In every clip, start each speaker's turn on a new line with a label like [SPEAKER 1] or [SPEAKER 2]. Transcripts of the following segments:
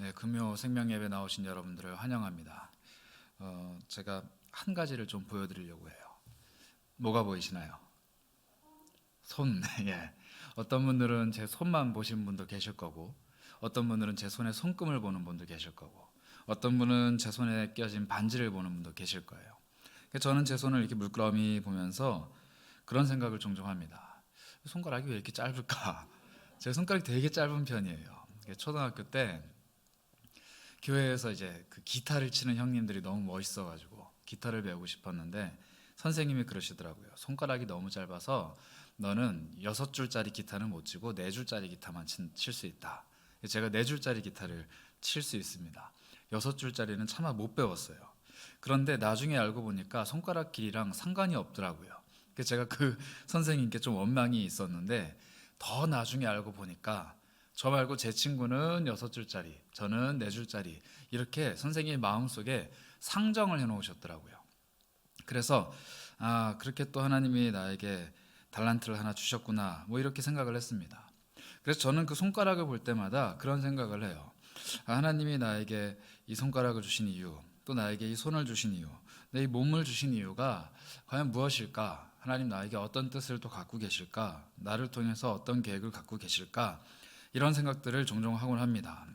[SPEAKER 1] 네, 금요 생명 예배 나오신 여러분들을 환영합니다. 제가 한 가지를 좀 보여드리려고 해요. 뭐가 보이시나요? 손. 예. 어떤 분들은 제 손만 보신 분도 계실 거고, 어떤 분들은 제 손에 손금을 보는 분도 계실 거고, 어떤 분은 제 손에 껴진 반지를 보는 분도 계실 거예요. 저는 제 손을 이렇게 물끄러미 보면서 그런 생각을 종종 합니다. 손가락이 왜 이렇게 짧을까? 제 손가락이 되게 짧은 편이에요. 초등학교 때 교회에서 이제 그 기타를 치는 형님들이 너무 멋있어가지고 기타를 배우고 싶었는데 선생님이 그러시더라고요. 손가락이 너무 짧아서 너는 6줄짜리 기타는 못 치고 4줄짜리 기타만 칠 수 있다. 제가 4줄짜리 기타를 칠 수 있습니다. 6줄짜리는 차마 못 배웠어요. 그런데 나중에 알고 보니까 손가락 길이랑 상관이 없더라고요. 그래서 제가 그 선생님께 좀 원망이 있었는데 더 나중에 알고 보니까 저 말고 제 친구는 6줄짜리, 저는 4줄짜리 이렇게 선생님의 마음속에 상정을 해놓으셨더라고요. 그래서 그렇게 또 하나님이 나에게 달란트를 하나 주셨구나 뭐 이렇게 생각을 했습니다. 그래서 저는 그 손가락을 볼 때마다 그런 생각을 해요. 하나님이 나에게 이 손가락을 주신 이유, 또 나에게 이 손을 주신 이유, 내 이 몸을 주신 이유가 과연 무엇일까? 하나님 나에게 어떤 뜻을 또 갖고 계실까? 나를 통해서 어떤 계획을 갖고 계실까? 이런 생각들을 종종 하곤 합니다.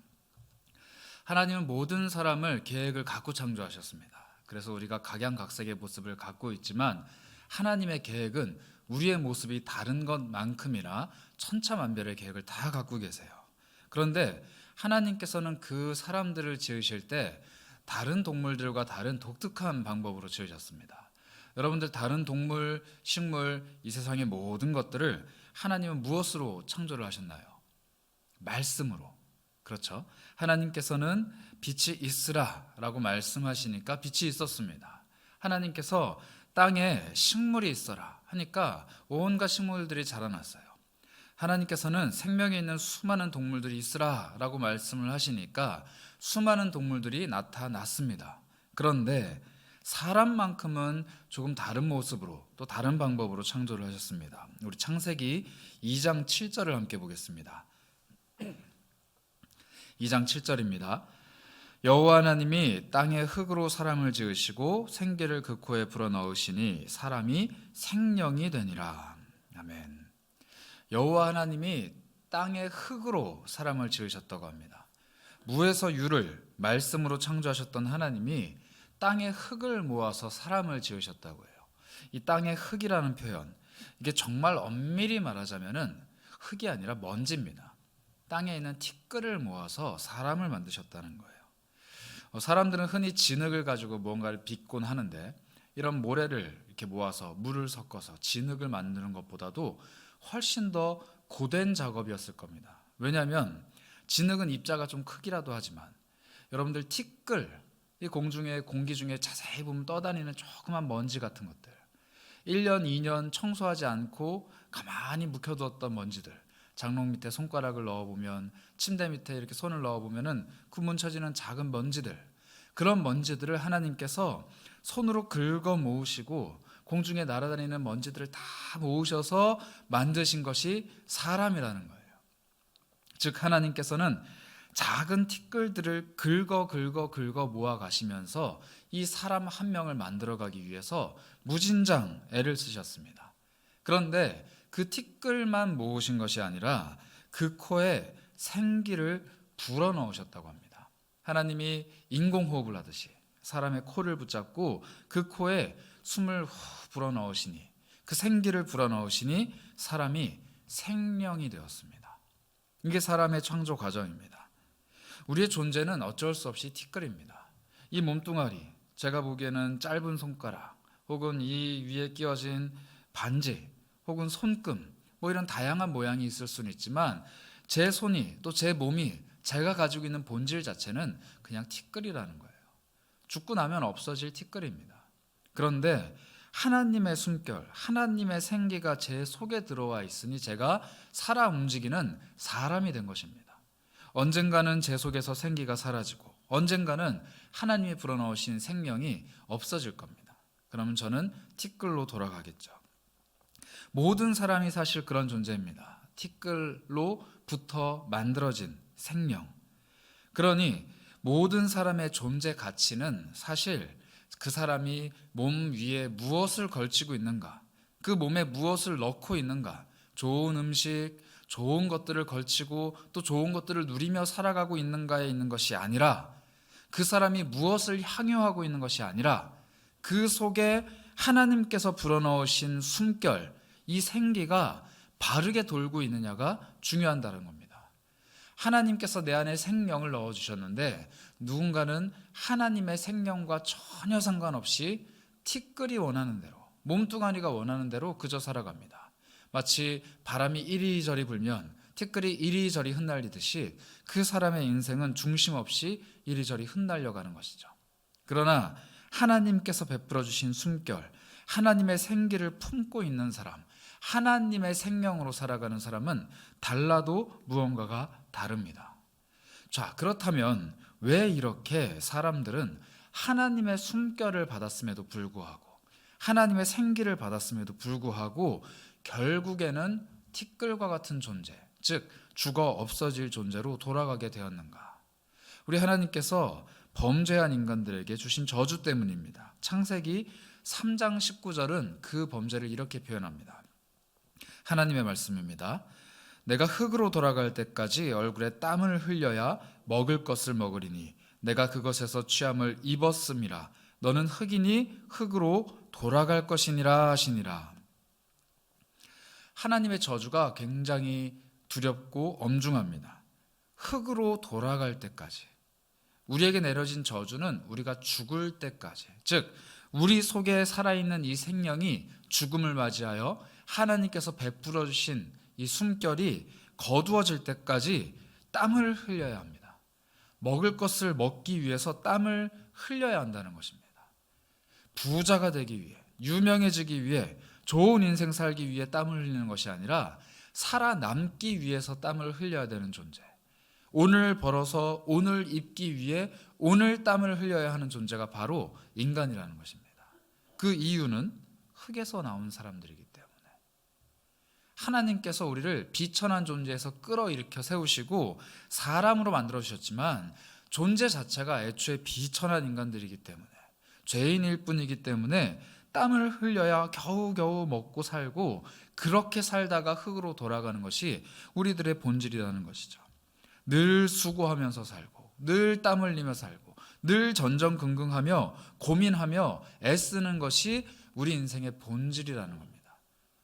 [SPEAKER 1] 하나님은 모든 사람을 계획을 갖고 창조하셨습니다. 그래서 우리가 각양각색의 모습을 갖고 있지만 하나님의 계획은 우리의 모습이 다른 것만큼이나 천차만별의 계획을 다 갖고 계세요. 그런데 하나님께서는 그 사람들을 지으실 때 다른 동물들과 다른 독특한 방법으로 지으셨습니다. 여러분들 다른 동물, 식물, 이 세상의 모든 것들을 하나님은 무엇으로 창조를 하셨나요? 말씀으로. 그렇죠? 하나님께서는 빛이 있으라 라고 말씀하시니까 빛이 있었습니다. 하나님께서 땅에 식물이 있어라 하니까 온갖 식물들이 자라났어요. 하나님께서는 생명이 있는 수많은 동물들이 있으라 라고 말씀을 하시니까 수많은 동물들이 나타났습니다. 그런데 사람만큼은 조금 다른 모습으로 또 다른 방법으로 창조를 하셨습니다. 우리 창세기 2장 7절을 함께 보겠습니다. 2장 7절입니다. 여호와 하나님이 땅의 흙으로 사람을 지으시고 생기를 그 코에 불어넣으시니 사람이 생령이 되니라. 아멘. 여호와 하나님이 땅의 흙으로 사람을 지으셨다고 합니다. 무에서 유를 말씀으로 창조하셨던 하나님이 땅의 흙을 모아서 사람을 지으셨다고 해요. 이 땅의 흙이라는 표현, 이게 정말 엄밀히 말하자면은 흙이 아니라 먼지입니다. 땅에 있는 티끌을 모아서 사람을 만드셨다는 거예요. 사람들은 흔히 진흙을 가지고 뭔가를 빚곤 하는데 이런 모래를 이렇게 모아서 물을 섞어서 진흙을 만드는 것보다도 훨씬 더 고된 작업이었을 겁니다. 왜냐하면 진흙은 입자가 좀 크기라도 하지만 여러분들 티끌, 이 공기 중에 자세히 보면 떠다니는 조그만 먼지 같은 것들, 1년, 2년 청소하지 않고 가만히 묵혀두었던 먼지들, 장롱 밑에 손가락을 넣어보면, 침대 밑에 이렇게 손을 넣어보면 구문쳐지는 작은 먼지들, 그런 먼지들을 하나님께서 손으로 긁어 모으시고 공중에 날아다니는 먼지들을 다 모으셔서 만드신 것이 사람이라는 거예요. 즉 하나님께서는 작은 티끌들을 긁어 모아 가시면서 이 사람 한 명을 만들어가기 위해서 무진장 애를 쓰셨습니다. 그런데 그 티끌만 모으신 것이 아니라 그 코에 생기를 불어넣으셨다고 합니다. 하나님이 인공호흡을 하듯이 사람의 코를 붙잡고 그 코에 숨을 후 불어넣으시니, 그 생기를 불어넣으시니 사람이 생명이 되었습니다. 이게 사람의 창조 과정입니다. 우리의 존재는 어쩔 수 없이 티끌입니다. 이 몸뚱아리, 제가 보기에는 짧은 손가락 혹은 이 위에 끼워진 반지 혹은 손금, 뭐 이런 다양한 모양이 있을 수는 있지만 제 손이 또 제 몸이 제가 가지고 있는 본질 자체는 그냥 티끌이라는 거예요. 죽고 나면 없어질 티끌입니다. 그런데 하나님의 숨결, 하나님의 생기가 제 속에 들어와 있으니 제가 살아 움직이는 사람이 된 것입니다. 언젠가는 제 속에서 생기가 사라지고 언젠가는 하나님이 불어넣으신 생명이 없어질 겁니다. 그러면 저는 티끌로 돌아가겠죠. 모든 사람이 사실 그런 존재입니다. 티끌로부터 만들어진 생명. 그러니 모든 사람의 존재 가치는 사실 그 사람이 몸 위에 무엇을 걸치고 있는가, 그 몸에 무엇을 넣고 있는가, 좋은 음식, 좋은 것들을 걸치고 또 좋은 것들을 누리며 살아가고 있는가에 있는 것이 아니라, 그 사람이 무엇을 향유하고 있는 것이 아니라 그 속에 하나님께서 불어넣으신 숨결, 이 생기가 바르게 돌고 있느냐가 중요하다는 겁니다. 하나님께서 내 안에 생명을 넣어주셨는데 누군가는 하나님의 생명과 전혀 상관없이 티끌이 원하는 대로, 몸뚱아리가 원하는 대로 그저 살아갑니다. 마치 바람이 이리저리 불면 티끌이 이리저리 흩날리듯이 그 사람의 인생은 중심 없이 이리저리 흩날려가는 것이죠. 그러나 하나님께서 베풀어 주신 숨결, 하나님의 생기를 품고 있는 사람, 하나님의 생명으로 살아가는 사람은 달라도 무언가가 다릅니다. 자, 그렇다면 왜 이렇게 사람들은 하나님의 숨결을 받았음에도 불구하고, 하나님의 생기를 받았음에도 불구하고 결국에는 티끌과 같은 존재, 즉 죽어 없어질 존재로 돌아가게 되었는가? 우리 하나님께서 범죄한 인간들에게 주신 저주 때문입니다. 창세기 3장 19절은 그 범죄를 이렇게 표현합니다. 하나님의 말씀입니다. 내가 흙으로 돌아갈 때까지 얼굴에 땀을 흘려야 먹을 것을 먹으리니 내가 그것에서 취함을 입었음이라. 너는 흙이니 흙으로 돌아갈 것이니라 하시니라. 하나님의 저주가 굉장히 두렵고 엄중합니다. 흙으로 돌아갈 때까지. 우리에게 내려진 저주는 우리가 죽을 때까지, 즉 우리 속에 살아있는 이 생명이 죽음을 맞이하여 하나님께서 베풀어 주신 이 숨결이 거두어질 때까지 땀을 흘려야 합니다. 먹을 것을 먹기 위해서 땀을 흘려야 한다는 것입니다. 부자가 되기 위해, 유명해지기 위해, 좋은 인생 살기 위해 땀을 흘리는 것이 아니라 살아남기 위해서 땀을 흘려야 되는 존재, 오늘 벌어서 오늘 입기 위해 오늘 땀을 흘려야 하는 존재가 바로 인간이라는 것입니다. 그 이유는 흙에서 나온 사람들이기 때문에 하나님께서 우리를 비천한 존재에서 끌어일으켜 세우시고 사람으로 만들어 주셨지만 존재 자체가 애초에 비천한 인간들이기 때문에, 죄인일 뿐이기 때문에 땀을 흘려야 겨우겨우 먹고 살고, 그렇게 살다가 흙으로 돌아가는 것이 우리들의 본질이라는 것이죠. 늘 수고하면서 살고, 늘 땀 흘리며 살고, 늘 전전긍긍하며 고민하며 애쓰는 것이 우리 인생의 본질이라는 겁니다.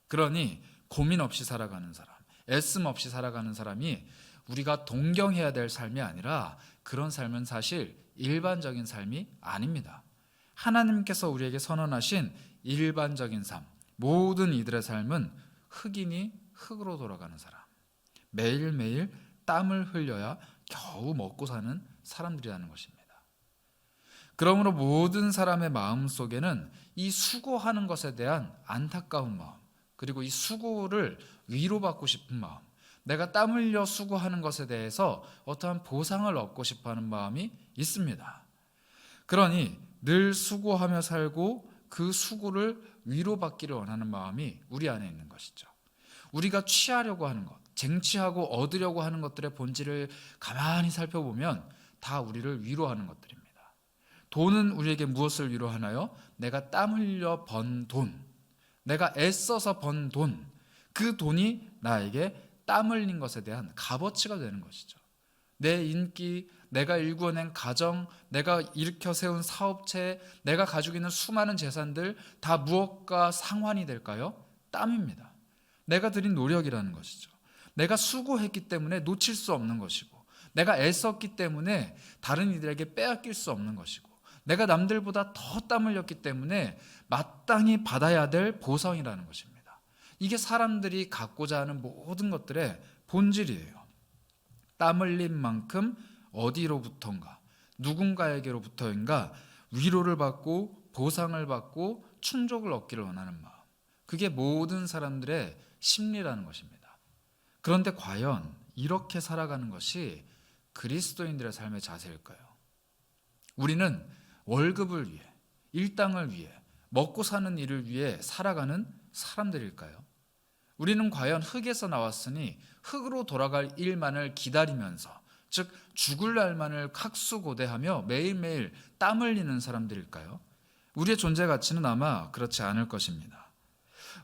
[SPEAKER 1] 그러니 고민 없이 살아가는 사람, 애씀 없이 살아가는 사람이 우리가 동경해야 될 삶이 아니라 그런 삶은 사실 일반적인 삶이 아닙니다. 하나님께서 우리에게 선언하신 일반적인 삶, 모든 이들의 삶은 흙이니 흙으로 돌아가는 사람, 매일매일 땀을 흘려야 겨우 먹고 사는 사람들이라는 것입니다. 그러므로 모든 사람의 마음 속에는 이 수고하는 것에 대한 안타까운 마음, 그리고 이 수고를 위로받고 싶은 마음, 내가 땀 흘려 수고하는 것에 대해서 어떠한 보상을 얻고 싶어하는 마음이 있습니다. 그러니 늘 수고하며 살고 그 수고를 위로받기를 원하는 마음이 우리 안에 있는 것이죠. 우리가 취하려고 하는 것, 쟁취하고 얻으려고 하는 것들의 본질을 가만히 살펴보면 다 우리를 위로하는 것들입니다. 돈은 우리에게 무엇을 위로하나요? 내가 땀 흘려 번 돈, 내가 애써서 번 돈, 그 돈이 나에게 땀 흘린 것에 대한 값어치가 되는 것이죠. 내 인기, 내가 일구어낸 가정, 내가 일으켜 세운 사업체, 내가 가지고 있는 수많은 재산들 다 무엇과 상환이 될까요? 땀입니다. 내가 들인 노력이라는 것이죠. 내가 수고했기 때문에 놓칠 수 없는 것이고, 내가 애썼기 때문에 다른 이들에게 빼앗길 수 없는 것이고, 내가 남들보다 더 땀 흘렸기 때문에 마땅히 받아야 될 보상이라는 것입니다. 이게 사람들이 갖고자 하는 모든 것들의 본질이에요. 땀 흘린 만큼 어디로부터인가, 누군가에게로부터인가 위로를 받고 보상을 받고 충족을 얻기를 원하는 마음, 그게 모든 사람들의 심리라는 것입니다. 그런데 과연 이렇게 살아가는 것이 그리스도인들의 삶의 자세일까요? 우리는 월급을 위해, 일당을 위해, 먹고 사는 일을 위해 살아가는 사람들일까요? 우리는 과연 흙에서 나왔으니 흙으로 돌아갈 일만을 기다리면서 즉 죽을 날만을 각수고대하며 매일매일 땀 흘리는 사람들일까요? 우리의 존재 가치는 아마 그렇지 않을 것입니다.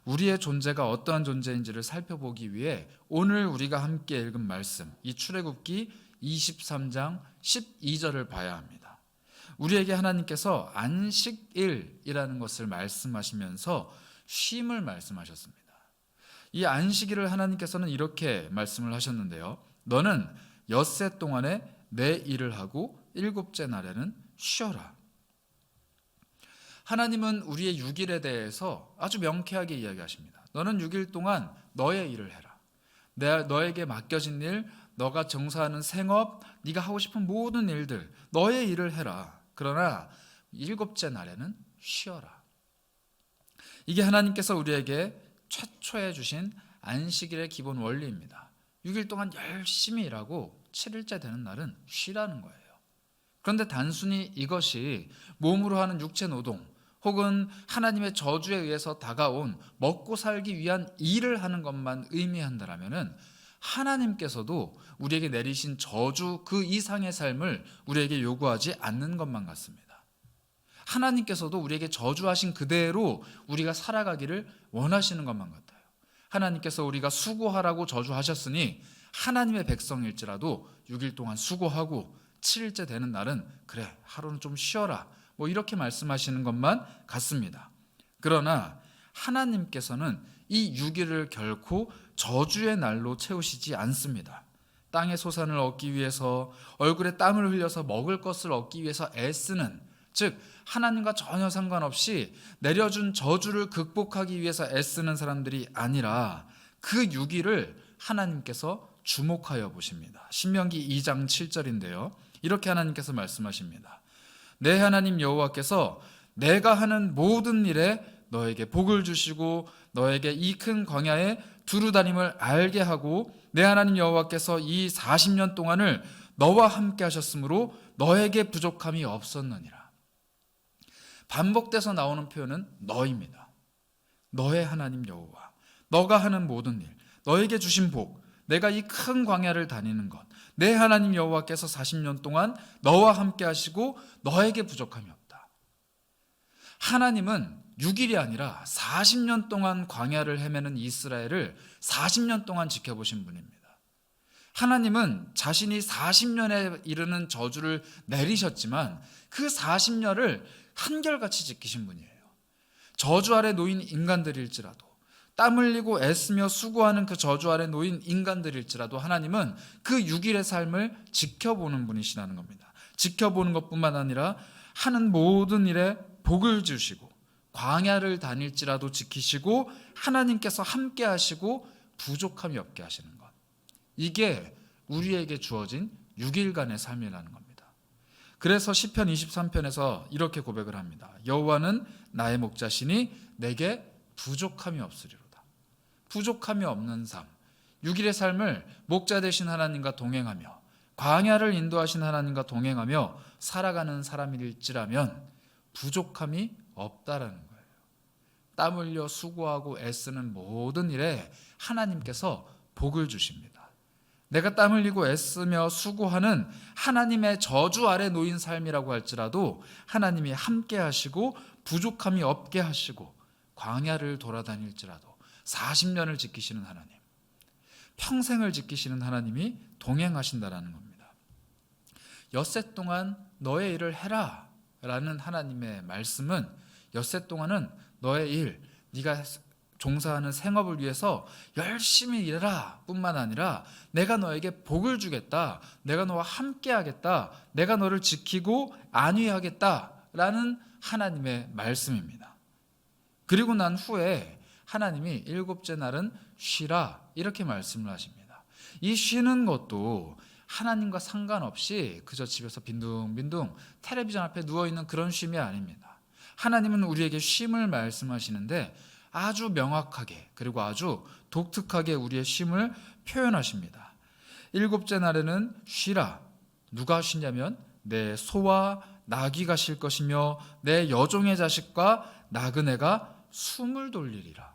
[SPEAKER 1] 우리의 존재가 어떠한 존재인지를 살펴보기 위해 오늘 우리가 함께 읽은 말씀, 이 출애굽기 23장 12절을 봐야 합니다. 우리에게 하나님께서 안식일이라는 것을 말씀하시면서 쉼을 말씀하셨습니다. 이 안식일을 하나님께서는 이렇게 말씀을 하셨는데요. 너는 엿새 동안에 내 일을 하고 일곱째 날에는 쉬어라. 하나님은 우리의 6일에 대해서 아주 명쾌하게 이야기하십니다. 너는 6일 동안 너의 일을 해라. 너에게 맡겨진 일, 너가 정사하는 생업, 네가 하고 싶은 모든 일들, 너의 일을 해라. 그러나 일곱째 날에는 쉬어라. 이게 하나님께서 우리에게 최초에 주신 안식일의 기본 원리입니다. 6일 동안 열심히 일하고 7일째 되는 날은 쉬라는 거예요. 그런데 단순히 이것이 몸으로 하는 육체 노동 혹은 하나님의 저주에 의해서 다가온 먹고 살기 위한 일을 하는 것만 의미한다면 하나님께서도 우리에게 내리신 저주 그 이상의 삶을 우리에게 요구하지 않는 것만 같습니다. 하나님께서도 우리에게 저주하신 그대로 우리가 살아가기를 원하시는 것만 같아요. 하나님께서 우리가 수고하라고 저주하셨으니 하나님의 백성일지라도 6일 동안 수고하고 7일째 되는 날은 그래 하루는 좀 쉬어라 이렇게 말씀하시는 것만 같습니다. 그러나 하나님께서는 이 6일을 결코 저주의 날로 채우시지 않습니다. 땅의 소산을 얻기 위해서 얼굴에 땀을 흘려서 먹을 것을 얻기 위해서 애쓰는, 즉 하나님과 전혀 상관없이 내려준 저주를 극복하기 위해서 애쓰는 사람들이 아니라 그 6일을 하나님께서 주목하여 보십니다. 신명기 2장 7절인데요. 이렇게 하나님께서 말씀하십니다. 내 하나님 여호와께서 내가 하는 모든 일에 너에게 복을 주시고 너에게 이 큰 광야에 두루 다님을 알게 하고 내 하나님 여호와께서 이 40년 동안을 너와 함께 하셨으므로 너에게 부족함이 없었느니라. 반복돼서 나오는 표현은 너입니다. 너의 하나님 여호와, 너가 하는 모든 일, 너에게 주신 복, 내가 이 큰 광야를 다니는 것, 내 하나님 여호와께서 40년 동안 너와 함께 하시고 너에게 부족함이 없다. 하나님은 6일이 아니라 40년 동안 광야를 헤매는 이스라엘을 40년 동안 지켜보신 분입니다. 하나님은 자신이 40년에 이르는 저주를 내리셨지만 그 40년을 한결같이 지키신 분이에요. 저주 아래 놓인 인간들일지라도, 땀 흘리고 애쓰며 수고하는 그 저주 아래 놓인 인간들일지라도 하나님은 그 6일의 삶을 지켜보는 분이시라는 겁니다. 지켜보는 것뿐만 아니라 하는 모든 일에 복을 주시고 광야를 다닐지라도 지키시고 하나님께서 함께 하시고 부족함이 없게 하시는 것. 이게 우리에게 주어진 6일간의 삶이라는 겁니다. 그래서 시편 23편에서 이렇게 고백을 합니다. 여호와는 나의 목자시니 내게 부족함이 없으리로다. 부족함이 없는 삶, 6일의 삶을 목자 되신 하나님과 동행하며 광야를 인도하신 하나님과 동행하며 살아가는 사람일지라면 부족함이 없다라는 거예요. 땀 흘려 수고하고 애쓰는 모든 일에 하나님께서 복을 주십니다. 내가 땀 흘리고 애쓰며 수고하는 하나님의 저주 아래 놓인 삶이라고 할지라도 하나님이 함께 하시고 부족함이 없게 하시고 광야를 돌아다닐지라도 40년을 지키시는 하나님, 평생을 지키시는 하나님이 동행하신다라는 겁니다. 엿새 동안 너의 일을 해라 라는 하나님의 말씀은 엿새 동안은 너의 일, 네가 종사하는 생업을 위해서 열심히 일해라 뿐만 아니라 내가 너에게 복을 주겠다, 내가 너와 함께 하겠다, 내가 너를 지키고 안위하겠다라는 하나님의 말씀입니다. 그리고 난 후에 하나님이 일곱째 날은 쉬라 이렇게 말씀을 하십니다. 이 쉬는 것도 하나님과 상관없이 그저 집에서 빈둥빈둥 텔레비전 앞에 누워있는 그런 쉼이 아닙니다. 하나님은 우리에게 쉼을 말씀하시는데 아주 명확하게 그리고 아주 독특하게 우리의 쉼을 표현하십니다. 일곱째 날에는 쉬라. 누가 쉬냐면 내 소와 나귀가 쉴 것이며 내 여종의 자식과 나그네가 숨을 돌리리라.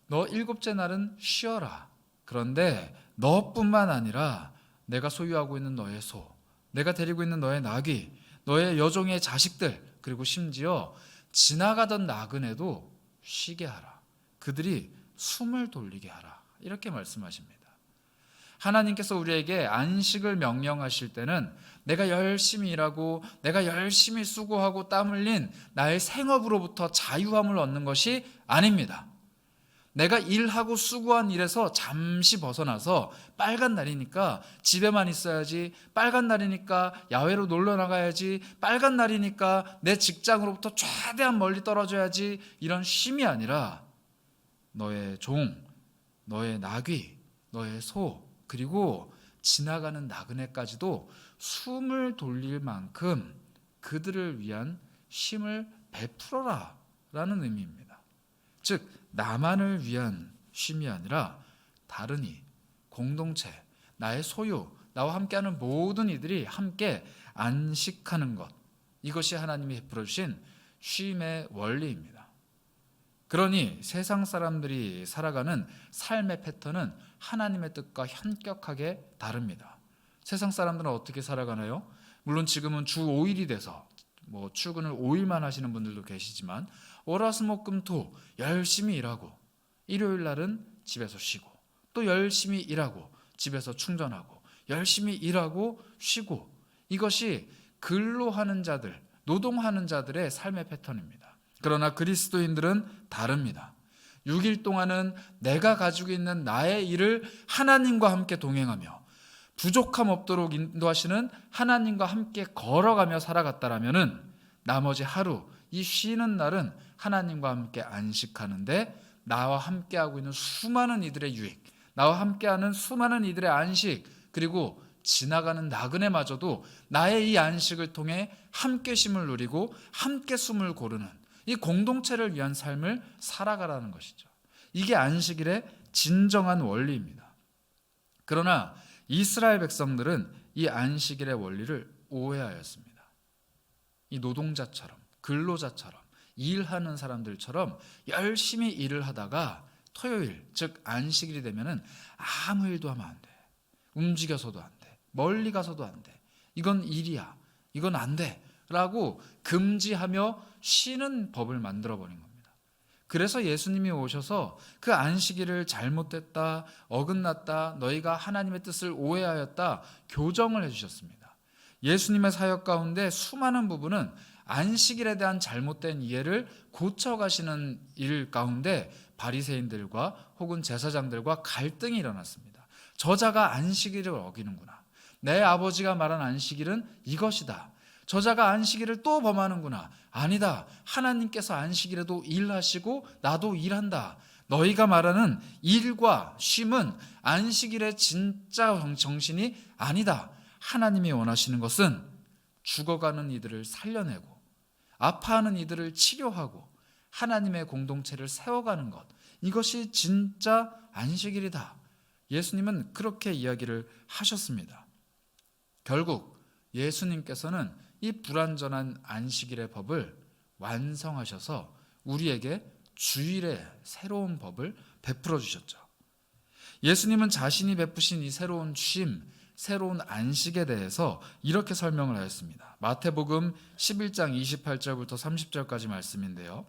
[SPEAKER 1] 너 일곱째 날은 쉬어라. 그런데 너뿐만 아니라 내가 소유하고 있는 너의 소, 내가 데리고 있는 너의 나귀, 너의 여종의 자식들, 그리고 심지어 지나가던 나그네도 쉬게 하라. 그들이 숨을 돌리게 하라. 이렇게 말씀하십니다. 하나님께서 우리에게 안식을 명령하실 때는 내가 열심히 일하고 내가 열심히 수고하고 땀 흘린 나의 생업으로부터 자유함을 얻는 것이 아닙니다. 내가 일하고 수고한 일에서 잠시 벗어나서 빨간 날이니까 집에만 있어야지, 빨간 날이니까 야외로 놀러 나가야지, 빨간 날이니까 내 직장으로부터 최대한 멀리 떨어져야지, 이런 쉼이 아니라 너의 종, 너의 나귀, 너의 소, 그리고 지나가는 나그네까지도 숨을 돌릴 만큼 그들을 위한 쉼을 베풀어라 라는 의미입니다. 즉 나만을 위한 쉼이 아니라 다른 이, 공동체, 나의 소유, 나와 함께하는 모든 이들이 함께 안식하는 것, 이것이 하나님이 베풀어 주신 쉼의 원리입니다. 그러니 세상 사람들이 살아가는 삶의 패턴은 하나님의 뜻과 현격하게 다릅니다. 세상 사람들은 어떻게 살아가나요? 물론 지금은 주 5일이 돼서 출근을 5일만 하시는 분들도 계시지만 월화수목금토 열심히 일하고 일요일 날은 집에서 쉬고 또 열심히 일하고 집에서 충전하고 열심히 일하고 쉬고, 이것이 근로하는 자들, 노동하는 자들의 삶의 패턴입니다. 그러나 그리스도인들은 다릅니다. 6일 동안은 내가 가지고 있는 나의 일을 하나님과 함께 동행하며 부족함 없도록 인도하시는 하나님과 함께 걸어가며 살아갔다라면은 나머지 하루, 이 쉬는 날은 하나님과 함께 안식하는데 나와 함께하고 있는 수많은 이들의 유익, 나와 함께하는 수많은 이들의 안식, 그리고 지나가는 나그네마저도 나의 이 안식을 통해 함께 쉼을 누리고 함께 숨을 고르는 이 공동체를 위한 삶을 살아가라는 것이죠. 이게 안식일의 진정한 원리입니다. 그러나 이스라엘 백성들은 이 안식일의 원리를 오해하였습니다. 이 노동자처럼, 근로자처럼, 일하는 사람들처럼 열심히 일을 하다가 토요일, 즉 안식일이 되면은 아무 일도 하면 안 돼. 움직여서도 안 돼. 멀리 가서도 안 돼. 이건 일이야. 이건 안 돼. 라고 금지하며 쉬는 법을 만들어버린 겁니다. 그래서 예수님이 오셔서 그 안식일을 잘못됐다, 어긋났다, 너희가 하나님의 뜻을 오해하였다 교정을 해주셨습니다. 예수님의 사역 가운데 수많은 부분은 안식일에 대한 잘못된 이해를 고쳐가시는 일 가운데 바리새인들과 혹은 제사장들과 갈등이 일어났습니다. 저자가 안식일을 어기는구나. 내 아버지가 말한 안식일은 이것이다. 저자가 안식일을 또 범하는구나. 아니다. 하나님께서 안식일에도 일하시고 나도 일한다. 너희가 말하는 일과 쉼은 안식일의 진짜 정신이 아니다. 하나님이 원하시는 것은 죽어가는 이들을 살려내고 아파하는 이들을 치료하고 하나님의 공동체를 세워가는 것, 이것이 진짜 안식일이다. 예수님은 그렇게 이야기를 하셨습니다. 결국 예수님께서는 이 불완전한 안식일의 법을 완성하셔서 우리에게 주일의 새로운 법을 베풀어 주셨죠. 예수님은 자신이 베푸신 이 새로운 쉼, 새로운 안식에 대해서 이렇게 설명을 하였습니다. 마태복음 11장 28절부터 30절까지 말씀인데요.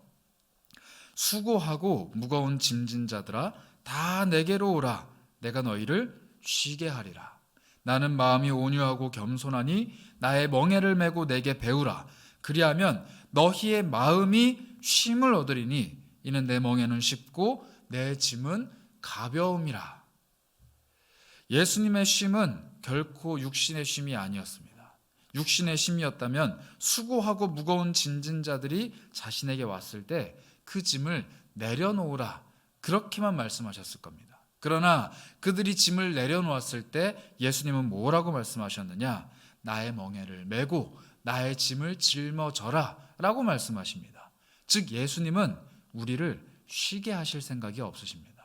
[SPEAKER 1] 수고하고 무거운 짐진 자들아 다 내게로 오라. 내가 너희를 쉬게 하리라. 나는 마음이 온유하고 겸손하니 나의 멍에를 메고 내게 배우라. 그리하면 너희의 마음이 쉼을 얻으리니 이는 내 멍에는 쉽고 내 짐은 가벼움이라. 예수님의 쉼은 결코 육신의 쉼이 아니었습니다. 육신의 쉼이었다면 수고하고 무거운 짐진 자들이 자신에게 왔을 때 그 짐을 내려놓으라, 그렇게만 말씀하셨을 겁니다. 그러나 그들이 짐을 내려놓았을 때 예수님은 뭐라고 말씀하셨느냐? 나의 멍에를 메고 나의 짐을 짊어져라 라고 말씀하십니다. 즉 예수님은 우리를 쉬게 하실 생각이 없으십니다.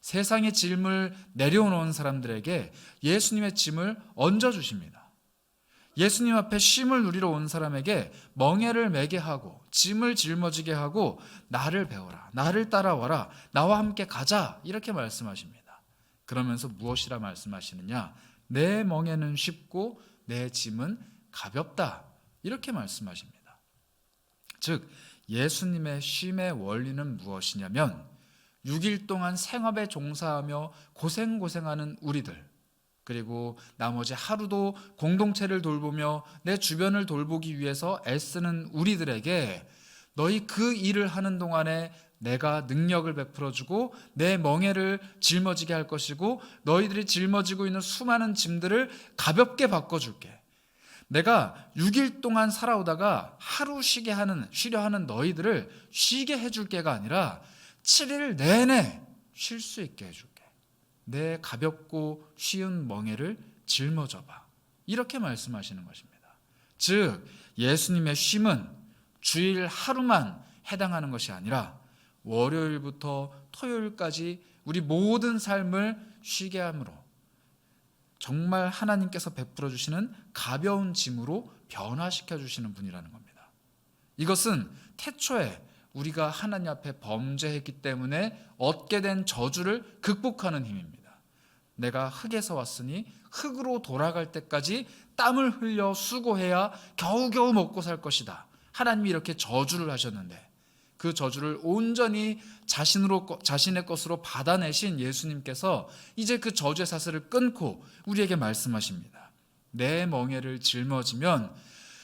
[SPEAKER 1] 세상의 짐을 내려놓은 사람들에게 예수님의 짐을 얹어주십니다. 예수님 앞에 쉼을 누리러 온 사람에게 멍에를 메게 하고 짐을 짊어지게 하고 나를 배워라, 나를 따라와라, 나와 함께 가자, 이렇게 말씀하십니다. 그러면서 무엇이라 말씀하시느냐? 내 멍에는 쉽고 내 짐은 가볍다. 이렇게 말씀하십니다. 즉 예수님의 쉼의 원리는 무엇이냐면 6일 동안 생업에 종사하며 고생하는 우리들, 그리고 나머지 하루도 공동체를 돌보며 내 주변을 돌보기 위해서 애쓰는 우리들에게 너희 그 일을 하는 동안에 내가 능력을 베풀어주고 내 멍에를 짊어지게 할 것이고 너희들이 짊어지고 있는 수많은 짐들을 가볍게 바꿔줄게. 내가 6일 동안 살아오다가 하루 쉬려 하는 너희들을 쉬게 해줄 게가 아니라 7일 내내 쉴 수 있게 해줄게. 내 가볍고 쉬운 멍에를 짊어져봐. 이렇게 말씀하시는 것입니다. 즉 예수님의 쉼은 주일 하루만 해당하는 것이 아니라 월요일부터 토요일까지 우리 모든 삶을 쉬게 함으로 정말 하나님께서 베풀어 주시는 가벼운 짐으로 변화시켜 주시는 분이라는 겁니다. 이것은 태초에 우리가 하나님 앞에 범죄했기 때문에 얻게 된 저주를 극복하는 힘입니다. 내가 흙에서 왔으니 흙으로 돌아갈 때까지 땀을 흘려 수고해야 겨우겨우 먹고 살 것이다. 하나님이 이렇게 저주를 하셨는데 그 저주를 온전히 자신의 것으로 받아내신 예수님께서 이제 그 저주의 사슬을 끊고 우리에게 말씀하십니다. 내 멍에를 짊어지면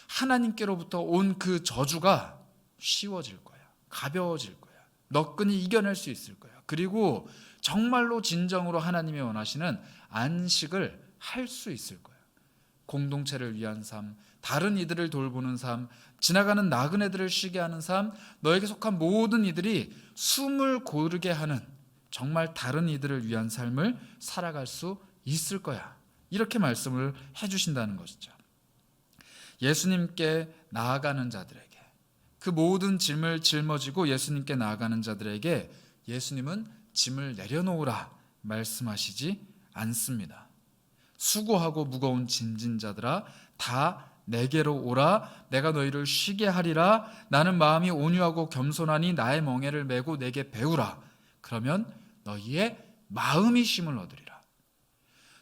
[SPEAKER 1] 하나님께로부터 온 그 저주가 쉬워질 거야. 가벼워질 거야. 너끈히 이겨낼 수 있을 거야. 그리고 정말로 진정으로 하나님이 원하시는 안식을 할 수 있을 거야. 공동체를 위한 삶, 다른 이들을 돌보는 삶, 지나가는 나그네들을 쉬게 하는 삶, 너에게 속한 모든 이들이 숨을 고르게 하는 정말 다른 이들을 위한 삶을 살아갈 수 있을 거야. 이렇게 말씀을 해주신다는 것이죠. 예수님께 나아가는 자들에게, 그 모든 짐을 짊어지고 예수님께 나아가는 자들에게 예수님은 짐을 내려놓으라 말씀하시지 않습니다. 수고하고 무거운 짐진 자들아 다 내게로 오라. 내가 너희를 쉬게 하리라. 나는 마음이 온유하고 겸손하니 나의 멍에를 메고 내게 배우라. 그러면 너희의 마음이 쉼을 얻으리라.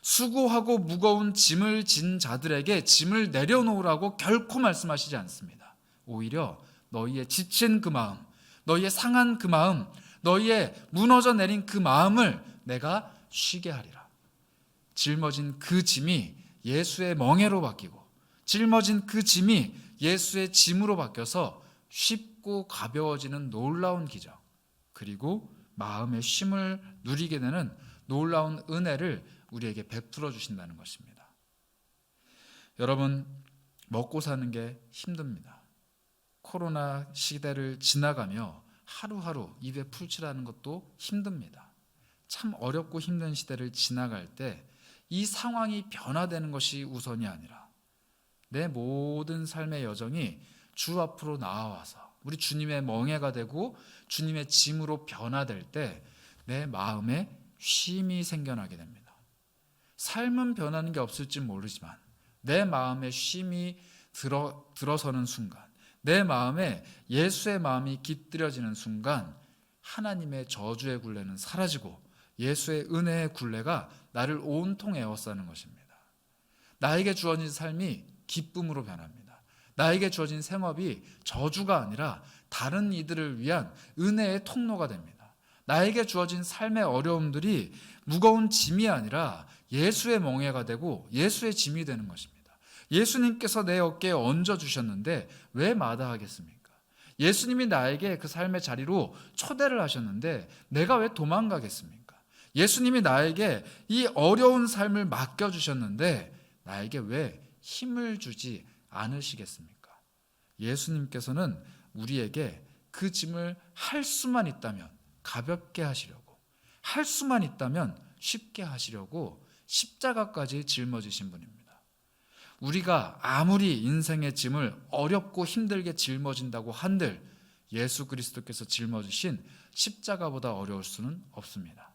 [SPEAKER 1] 수고하고 무거운 짐을 진 자들에게 짐을 내려놓으라고 결코 말씀하시지 않습니다. 오히려 너희의 지친 그 마음, 너희의 상한 그 마음, 너희의 무너져 내린 그 마음을 내가 쉬게 하리라. 짊어진 그 짐이 예수의 멍에로 바뀌고 짊어진 그 짐이 예수의 짐으로 바뀌어서 쉽고 가벼워지는 놀라운 기적, 그리고 마음의 쉼을 누리게 되는 놀라운 은혜를 우리에게 베풀어 주신다는 것입니다. 여러분, 먹고 사는 게 힘듭니다. 코로나 시대를 지나가며 하루하루 입에 풀칠하는 것도 힘듭니다. 참 어렵고 힘든 시대를 지나갈 때 이 상황이 변화되는 것이 우선이 아니라 내 모든 삶의 여정이 주 앞으로 나와서 우리 주님의 멍에가 되고 주님의 짐으로 변화될 때 내 마음에 쉼이 생겨나게 됩니다. 삶은 변하는 게 없을지 모르지만 내 마음에 쉼이 들어서는 순간, 내 마음에 예수의 마음이 깃들여지는 순간 하나님의 저주의 굴레는 사라지고 예수의 은혜의 굴레가 나를 온통 에워싸는 것입니다. 나에게 주어진 삶이 기쁨으로 변합니다. 나에게 주어진 생업이 저주가 아니라 다른 이들을 위한 은혜의 통로가 됩니다. 나에게 주어진 삶의 어려움들이 무거운 짐이 아니라 예수의 멍에가 되고 예수의 짐이 되는 것입니다. 예수님께서 내 어깨에 얹어주셨는데 왜 마다하겠습니까? 예수님이 나에게 그 삶의 자리로 초대를 하셨는데 내가 왜 도망가겠습니까? 예수님이 나에게 이 어려운 삶을 맡겨주셨는데 나에게 왜 힘을 주지 않으시겠습니까? 예수님께서는 우리에게 그 짐을 할 수만 있다면 가볍게 하시려고, 할 수만 있다면 쉽게 하시려고 십자가까지 짊어지신 분입니다. 우리가 아무리 인생의 짐을 어렵고 힘들게 짊어진다고 한들 예수 그리스도께서 짊어지신 십자가보다 어려울 수는 없습니다.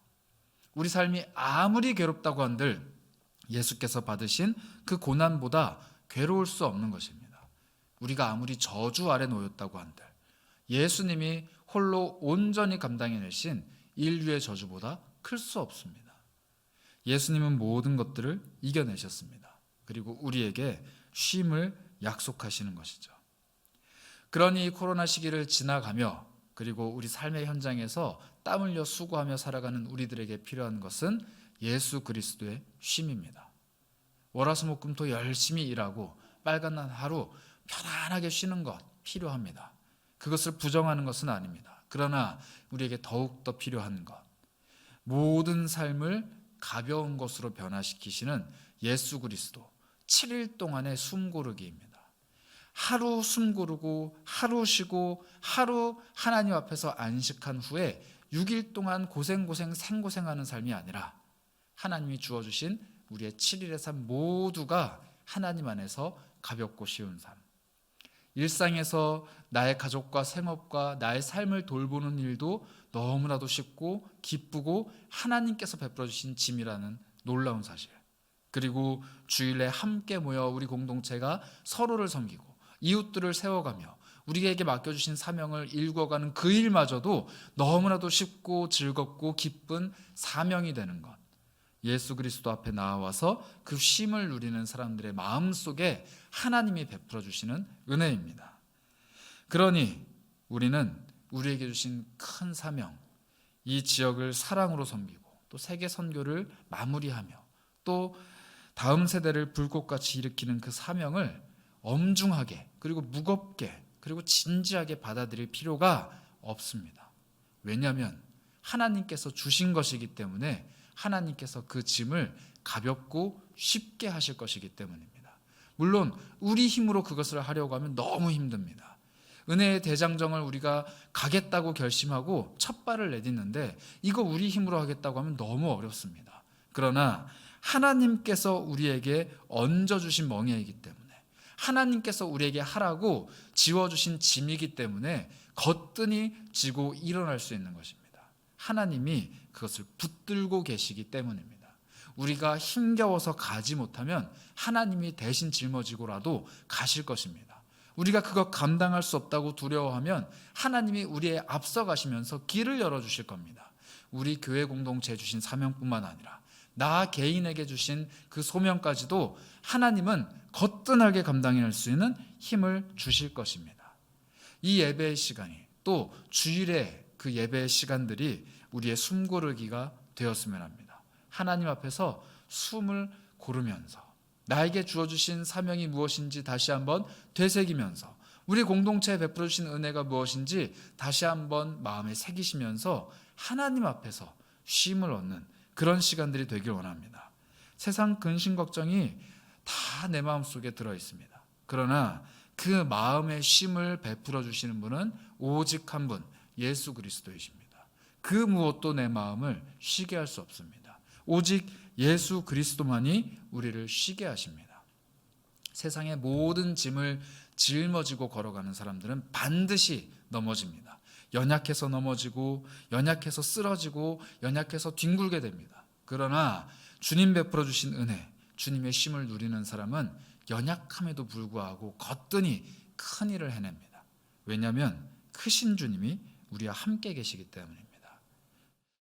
[SPEAKER 1] 우리 삶이 아무리 괴롭다고 한들 예수께서 받으신 그 고난보다 괴로울 수 없는 것입니다. 우리가 아무리 저주 아래 놓였다고 한들 예수님이 홀로 온전히 감당해내신 인류의 저주보다 클 수 없습니다. 예수님은 모든 것들을 이겨내셨습니다. 그리고 우리에게 쉼을 약속하시는 것이죠. 그러니 코로나 시기를 지나가며 그리고 우리 삶의 현장에서 땀 흘려 수고하며 살아가는 우리들에게 필요한 것은 예수 그리스도의 쉼입니다. 월화수목금토 열심히 일하고 빨간 날 하루 편안하게 쉬는 것 필요합니다. 그것을 부정하는 것은 아닙니다. 그러나 우리에게 더욱더 필요한 것, 모든 삶을 가벼운 것으로 변화시키시는 예수 그리스도 7일 동안의 숨고르기입니다. 하루 숨고르고 하루 쉬고 하루 하나님 앞에서 안식한 후에 6일 동안 고생고생 생고생하는 삶이 아니라 하나님이 주어주신 우리의 7일의 삶 모두가 하나님 안에서 가볍고 쉬운 삶, 일상에서 나의 가족과 생업과 나의 삶을 돌보는 일도 너무나도 쉽고 기쁘고 하나님께서 베풀어 주신 짐이라는 놀라운 사실, 그리고 주일에 함께 모여 우리 공동체가 서로를 섬기고 이웃들을 세워가며 우리에게 맡겨주신 사명을 일궈가는 그 일마저도 너무나도 쉽고 즐겁고 기쁜 사명이 되는 것, 예수 그리스도 앞에 나와서 그 쉼을 누리는 사람들의 마음속에 하나님이 베풀어 주시는 은혜입니다. 그러니 우리는 우리에게 주신 큰 사명, 이 지역을 사랑으로 섬기고 또 세계 선교를 마무리하며 또 다음 세대를 불꽃같이 일으키는 그 사명을 엄중하게 그리고 무겁게 그리고 진지하게 받아들일 필요가 없습니다. 왜냐하면 하나님께서 주신 것이기 때문에 하나님께서 그 짐을 가볍고 쉽게 하실 것이기 때문입니다. 물론 우리 힘으로 그것을 하려고 하면 너무 힘듭니다. 은혜의 대장정을 우리가 가겠다고 결심하고 첫 발을 내딛는데 이거 우리 힘으로 하겠다고 하면 너무 어렵습니다. 그러나 하나님께서 우리에게 얹어주신 멍에이기 때문에, 하나님께서 우리에게 하라고 지워주신 짐이기 때문에 거뜬히 지고 일어날 수 있는 것입니다. 하나님이 그것을 붙들고 계시기 때문입니다. 우리가 힘겨워서 가지 못하면 하나님이 대신 짊어지고라도 가실 것입니다. 우리가 그거 감당할 수 없다고 두려워하면 하나님이 우리에 앞서 가시면서 길을 열어주실 겁니다. 우리 교회 공동체에 주신 사명뿐만 아니라 나 개인에게 주신 그 소명까지도 하나님은 거뜬하게 감당할 수 있는 힘을 주실 것입니다. 이 예배의 시간이 또 주일에 그 예배의 시간들이 우리의 숨고르기가 되었으면 합니다. 하나님 앞에서 숨을 고르면서 나에게 주어주신 사명이 무엇인지 다시 한번 되새기면서 우리 공동체에 베풀어 주신 은혜가 무엇인지 다시 한번 마음에 새기시면서 하나님 앞에서 쉼을 얻는 그런 시간들이 되길 원합니다. 세상 근심 걱정이 다 내 마음속에 들어 있습니다. 그러나 그 마음의 쉼을 베풀어 주시는 분은 오직 한 분, 예수 그리스도이십니다. 그 무엇도 내 마음을 쉬게 할 수 없습니다. 오직 예수 그리스도만이 우리를 쉬게 하십니다. 세상의 모든 짐을 짊어지고 걸어가는 사람들은 반드시 넘어집니다. 연약해서 넘어지고 연약해서 쓰러지고 연약해서 뒹굴게 됩니다. 그러나 주님 베풀어 주신 은혜, 주님의 쉼을 누리는 사람은 연약함에도 불구하고 거뜬히 큰 일을 해냅니다. 왜냐하면 크신 주님이 우리와 함께 계시기 때문입니다.